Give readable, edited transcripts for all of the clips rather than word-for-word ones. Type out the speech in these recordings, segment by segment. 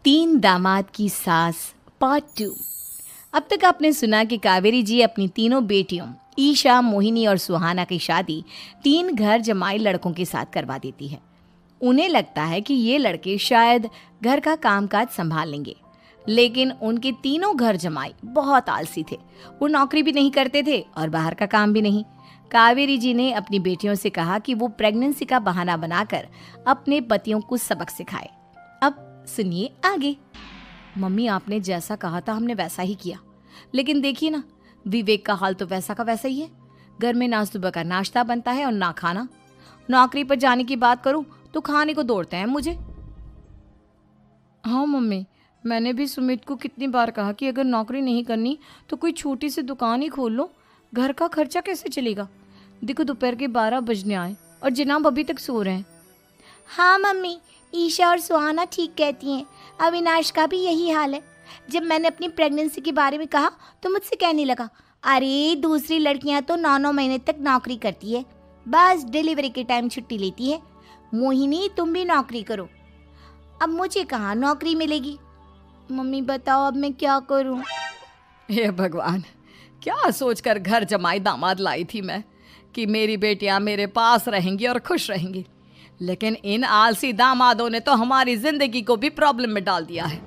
तीन दामाद की सास पार्ट 2। अब तक आपने सुना कि कावेरी जी अपनी तीनों बेटियों ईशा, मोहिनी और सुहाना की शादी 3 घर जमाई लड़कों के साथ करवा देती है। उन्हें लगता है कि ये लड़के शायद घर का कामकाज संभाल लेंगे, लेकिन उनके तीनों घर जमाई बहुत आलसी थे। वो नौकरी भी नहीं करते थे और बाहर का काम भी नहीं। कावेरी जी ने अपनी बेटियों से कहा कि वो प्रेगनेंसी का बहाना बनाकर अपने पतियों को सबक सिखाए। अब सुनिए आगे। मम्मी, आपने जैसा कहा था हमने वैसा ही किया, लेकिन देखिए ना, विवेक का हाल तो वैसा का वैसा ही है। घर में ना सुबह का नाश्ता बनता है और ना खाना। नौकरी पर जाने की बात करूं तो खाने को दौड़ते हैं मुझे। हाँ मम्मी, मैंने भी सुमित को कितनी बार कहा कि अगर नौकरी नहीं करनी तो कोई छोटी सी दुकान ही खोल लो। घर का खर्चा कैसे चलेगा? देखो दोपहर के 12 बजने आए और जनाब अभी तक सो रहे हैं। हाँ मम्मी, ईशा और सुहाना ठीक कहती हैं। अविनाश का भी यही हाल है। जब मैंने अपनी प्रेगनेंसी के बारे में कहा तो मुझसे कहने लगा, अरे दूसरी लड़कियां तो 9-9 महीने तक नौकरी करती है, बस डिलीवरी के टाइम छुट्टी लेती है। मोहिनी, तुम भी नौकरी करो। अब मुझे कहाँ नौकरी मिलेगी? मम्मी बताओ, अब मैं क्या करूँ? हे भगवान, क्या सोचकर घर जमाई दामाद लाई थी मैं कि मेरी बेटियां मेरे पास रहेंगी और खुश रहेंगी, लेकिन इन आलसी दामादों ने तो हमारी जिंदगी को भी प्रॉब्लम में डाल दिया है।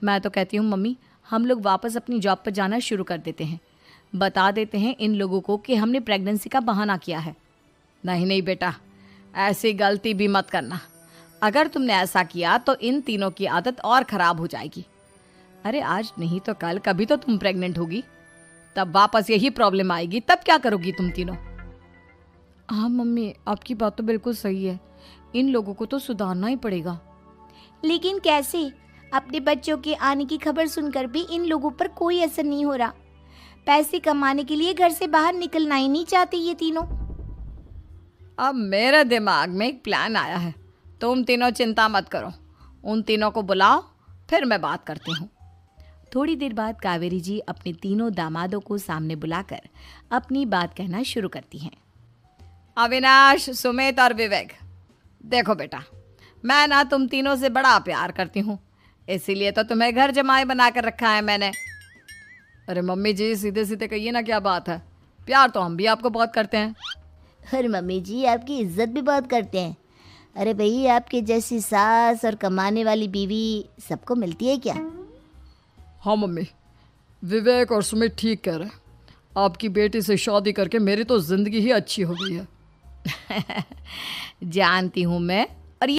मैं तो कहती हूँ मम्मी, हम लोग वापस अपनी जॉब पर जाना शुरू कर देते हैं। बता देते हैं इन लोगों को कि हमने प्रेगनेंसी का बहाना किया है। नहीं नहीं बेटा, ऐसी गलती भी मत करना। अगर तुमने ऐसा किया तो इन तीनों की आदत और ख़राब हो जाएगी। अरे आज नहीं तो कल कभी तो तुम प्रेग्नेंट होगी, तब वापस यही प्रॉब्लम आएगी। तब क्या करोगी तुम तीनों? हाँ मम्मी, आपकी बात तो बिल्कुल सही है। इन लोगों को तो सुधारना ही पड़ेगा। लेकिन कैसे? अपने बच्चों के आने की खबर सुनकर भी इन लोगों पर कोई असर नहीं हो रहा। पैसे कमाने के लिए घर से बाहर निकलना ही नहीं चाहते ये तीनों। अब मेरे दिमाग में एक प्लान आया है। तुम तीनों चिंता मत करो, उन तीनों को बुलाओ, फिर मैं बात करती हूँ। थोड़ी देर बाद कावेरी जी अपने तीनों दामादों को सामने बुलाकर अपनी बात कहना शुरू करती हैं। अविनाश, सुमित और विवेक, देखो बेटा, मैं ना तुम तीनों से बड़ा प्यार करती हूँ, इसीलिए तो तुम्हें घर जमाई बना कर रखा है मैंने। अरे मम्मी जी, सीधे सीधे कहिए ना, क्या बात है? प्यार तो हम भी आपको बहुत करते हैं। अरे मम्मी जी, आपकी इज्जत भी बहुत करते हैं। अरे भाई, आपके जैसी सास और कमाने वाली बीवी सबको मिलती है क्या? हाँ मम्मी, विवेक और सुमित ठीक कह रहे हैं। आपकी बेटी से शादी करके मेरी तो ज़िंदगी ही अच्छी हो गई है। जानती हूँ मैं,